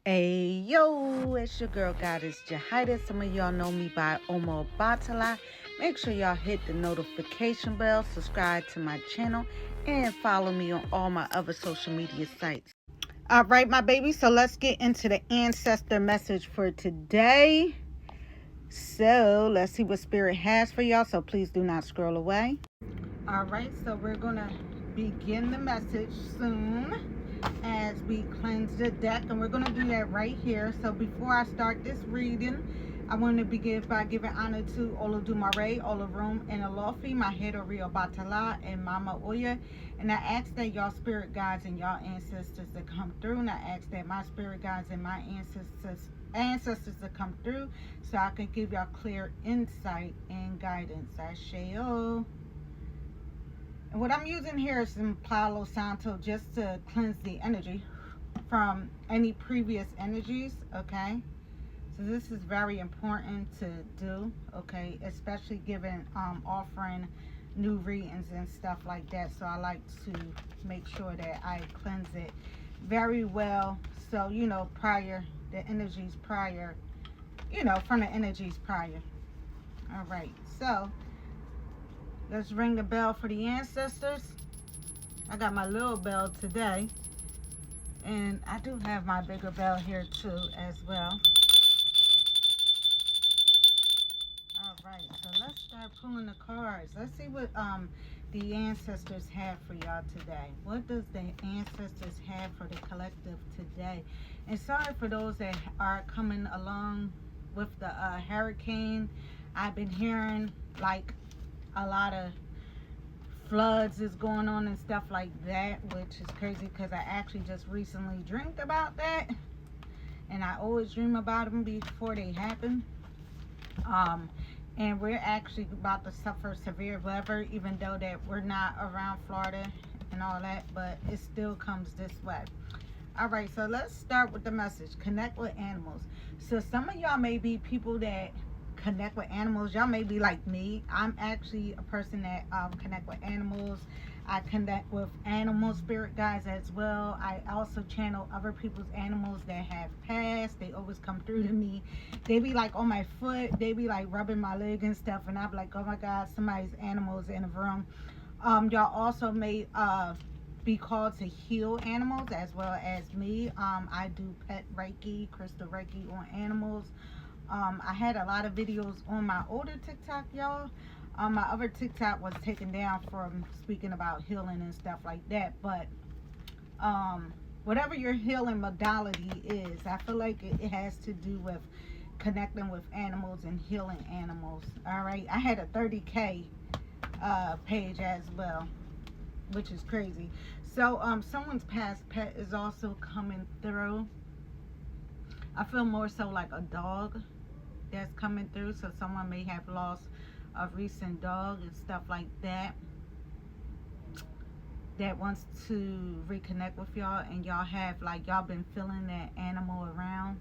Hey yo, it's your girl Goddess Jahida. Some of y'all know me by Omo Batala. Make sure y'all hit the notification bell, subscribe to my channel, and follow me on all my other social media sites. All right, my baby. So let's get into the ancestor message for today. So let's see what Spirit has for y'all. So please do not scroll away. All right, so we're gonna begin the message soon as we cleanse the deck, and we're going to do that right here. So before I start this reading, I want to begin by giving honor to Olodumare, Olarum, and Alofi, my head Rio Batala, and Mama Oya. And I ask that y'all spirit guides and y'all ancestors to come through, and I ask that my spirit guides and my ancestors to come through so I can give y'all clear insight and guidance. Asheo. And what I'm using here is some Palo Santo just to cleanse the energy from any previous energies, okay? So this is very important to do, okay? Especially given offering new readings and stuff like that. So I like to make sure that I cleanse it very well. So, you know, the energies prior, from the energies prior. All right, so let's ring the bell for the ancestors. I got my little bell today, and I do have my bigger bell here too as well. All right, so let's start pulling the cards. Let's see what the ancestors have for y'all today. What does the ancestors have for the collective today? And sorry for those that are coming along with the hurricane. I've been hearing like a lot of floods is going on and stuff like that, which is crazy because I actually just recently dreamed about that, and I always dream about them before they happen. And we're actually about to suffer severe weather, even though that we're not around Florida and all that, but it still comes this way. All right, so let's start with the message. Connect with animals. So some of y'all may be people that connect with animals. Y'all may be like me. I'm actually a person that connect with animals. I connect with animal spirit guides as well. I also channel other people's animals that have passed. They always come through to me. They be like on my foot. They be like rubbing my leg and stuff, and I'm like, oh my God, somebody's animals in the room. Y'all also may be called to heal animals as well as me. I do pet Reiki, crystal Reiki on animals. I had a lot of videos on my older TikTok, y'all. My other TikTok was taken down from speaking about healing and stuff like that. But whatever your healing modality is, I feel like it has to do with connecting with animals and healing animals. All right, I had a 30K page as well, which is crazy. So someone's past pet is also coming through. I feel more so like a dog that's coming through. So someone may have lost a recent dog and stuff like that wants to reconnect with y'all, and y'all have like y'all been feeling that animal around.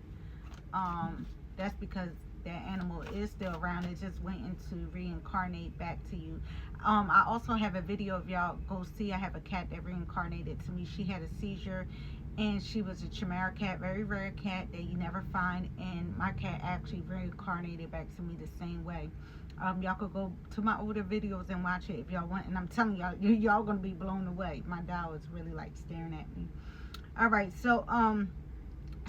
That's because that animal is still around. It's just waiting to reincarnate back to you. I also have a video of y'all go see. I have a cat that reincarnated to me. She had a seizure, and she was a chimera cat, very rare cat that you never find, and my cat actually reincarnated back to me the same way. Y'all could go to my older videos and watch it if y'all want, and I'm telling y'all, y'all gonna be blown away. My doll is really like staring at me. All right, so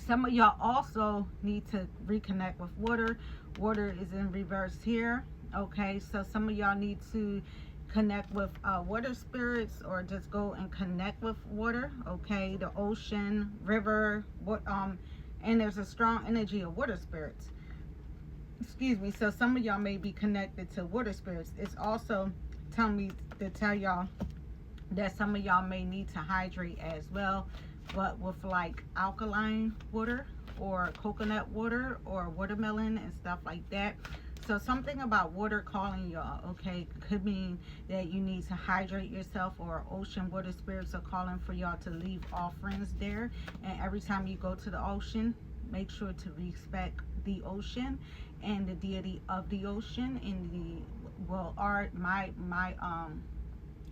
some of y'all also need to reconnect with water. Water is in reverse here. Okay, so some of y'all need to connect with water spirits, or just go and connect with water. Okay, the ocean, river, and there's a strong energy of water spirits. Excuse me. So some of y'all may be connected to water spirits. It's also telling me to tell y'all that some of y'all may need to hydrate as well, but with like alkaline water or coconut water or watermelon and stuff like that. So something about water calling y'all, okay, could mean that you need to hydrate yourself, or ocean water spirits are calling for y'all to leave offerings there. And every time you go to the ocean, make sure to respect the ocean and the deity of the ocean. In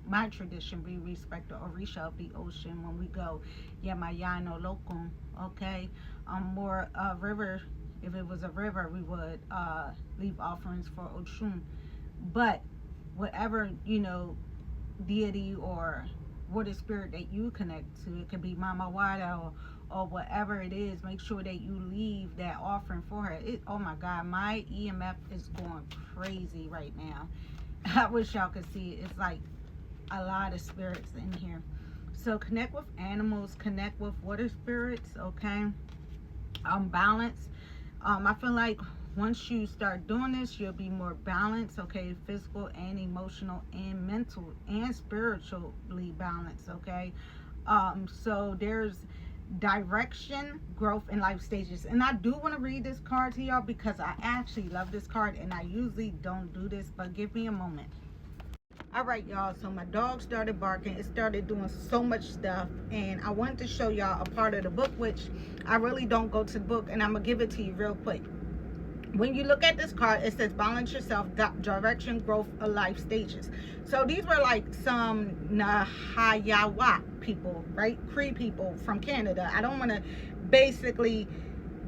my tradition, we respect the Orisha of the ocean when we go Yamayano Lokum, okay? more river. If it was a river, we would leave offerings for Oshun. But whatever, deity or water spirit that you connect to, it could be Mama Wada or whatever it is, make sure that you leave that offering for her. Oh my God, my EMF is going crazy right now. I wish y'all could see it. It's like a lot of spirits in here. So connect with animals, connect with water spirits, okay? Balance. I feel like once you start doing this, you'll be more balanced, okay? Physical and emotional and mental and spiritually balanced, okay? So there's direction, growth, and life stages. And I do want to read this card to y'all because I actually love this card, and I usually don't do this, but give me a moment. All right, y'all, so my dog started barking. It started doing so much stuff, and I wanted to show y'all a part of the book, which I really don't go to the book, and I'm gonna give it to you real quick. When you look at this card, it says balance yourself, direction, growth, or life stages. So these were like some Nahayawa people, right? Cree people from Canada. I don't want to basically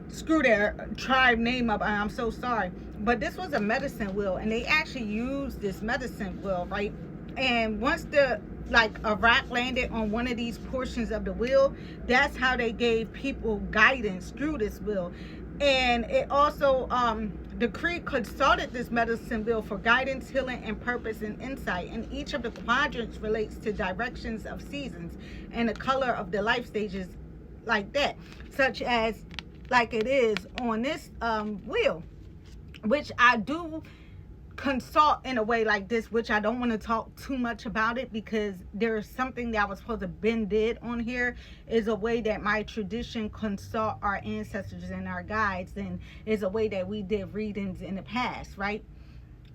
screw their tribe name up. I'm so sorry. But this was a medicine wheel, and they actually used this medicine wheel, right? And once a rock landed on one of these portions of the wheel, that's how they gave people guidance through this wheel. And it also, the Cree consulted this medicine wheel for guidance, healing, and purpose and insight. And each of the quadrants relates to directions of seasons and the color of the life stages like that, such as like it is on this wheel, which I do consult in a way like this, which I don't want to talk too much about it because there's something that I was supposed to been did on here, is a way that my tradition consult our ancestors and our guides, and is a way that we did readings in the past, right?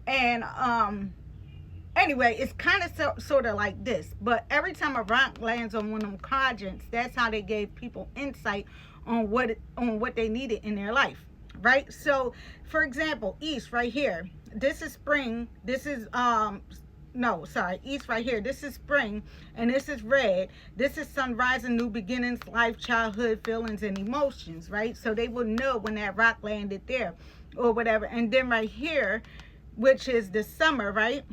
And anyway, it's kind of sort of like this, but every time a rock lands on one of them quadrants, that's how they gave people insight on what they needed in their life, right? So for example, east right here, this is spring. This is east right here, this is spring, and this is red. This is sunrise and new beginnings, life, childhood, feelings, and emotions, right? So they would know when that rock landed there or whatever. And then right here, which is the summer, right,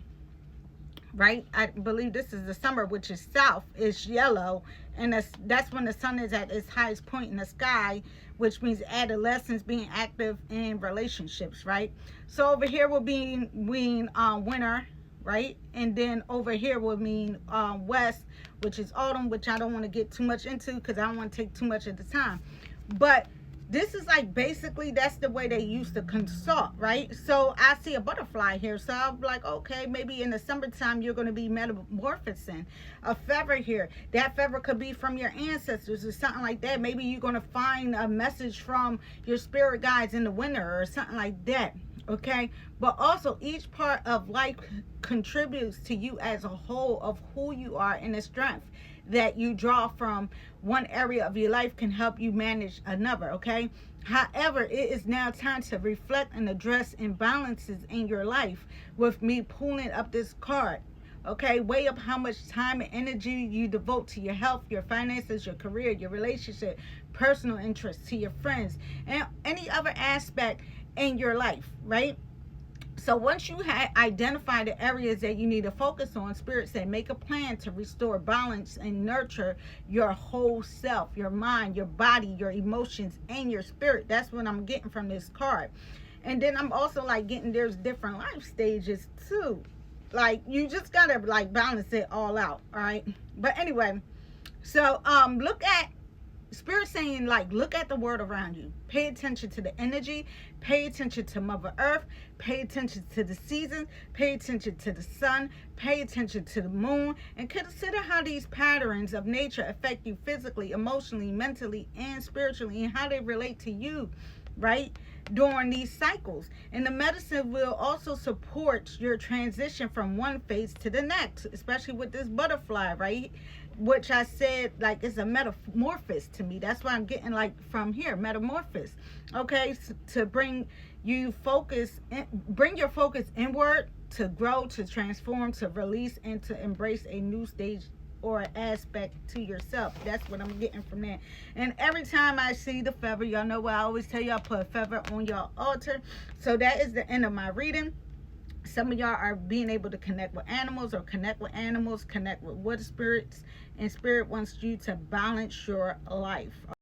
I believe this is the summer, which is south, is yellow, and that's when the sun is at its highest point in the sky, which means adolescence, being active in relationships, right? So over here will mean winter, right? And then over here will mean west, which is autumn, which I don't want to get too much into because I don't want to take too much of the time. But this is like basically that's the way they used to consult, right? So I see a butterfly here, so I'm like, okay, maybe in the summertime you're going to be metamorphosing. A feather here, that feather could be from your ancestors or something like that. Maybe you're going to find a message from your spirit guides in the winter or something like that, okay? But also each part of life contributes to you as a whole of who you are, and the strength that you draw from one area of your life can help you manage another, okay? However, it is now time to reflect and address imbalances in your life with me pulling up this card, okay? Weigh up how much time and energy you devote to your health, your finances, your career, your relationship, personal interests, to your friends, and any other aspect in your life, right? So once you have identified the areas that you need to focus on, Spirit said, make a plan to restore balance and nurture your whole self, your mind, your body, your emotions, and your spirit. That's what I'm getting from this card. And then I'm also like getting there's different life stages too. Like you just gotta like balance it all out, all right? But anyway, so look at Spirit saying, like, look at the world around you. Pay attention to the energy. Pay attention to Mother Earth. Pay attention to the seasons. Pay attention to the sun. Pay attention to the moon. And consider how these patterns of nature affect you physically, emotionally, mentally, and spiritually, and how they relate to you, right, during these cycles. And the medicine will also support your transition from one phase to the next, especially with this butterfly, right? Which I said, like, it's a metamorphosis to me. That's why I'm getting, like, from here, metamorphosis. Okay, so to bring your focus inward, to grow, to transform, to release, and to embrace a new stage or an aspect to yourself. That's what I'm getting from that. And every time I see the feather, y'all know what I always tell y'all, put a feather on your altar. So that is the end of my reading. Some of y'all are being able to connect with animals, connect with water spirits, and spirit wants you to balance your life.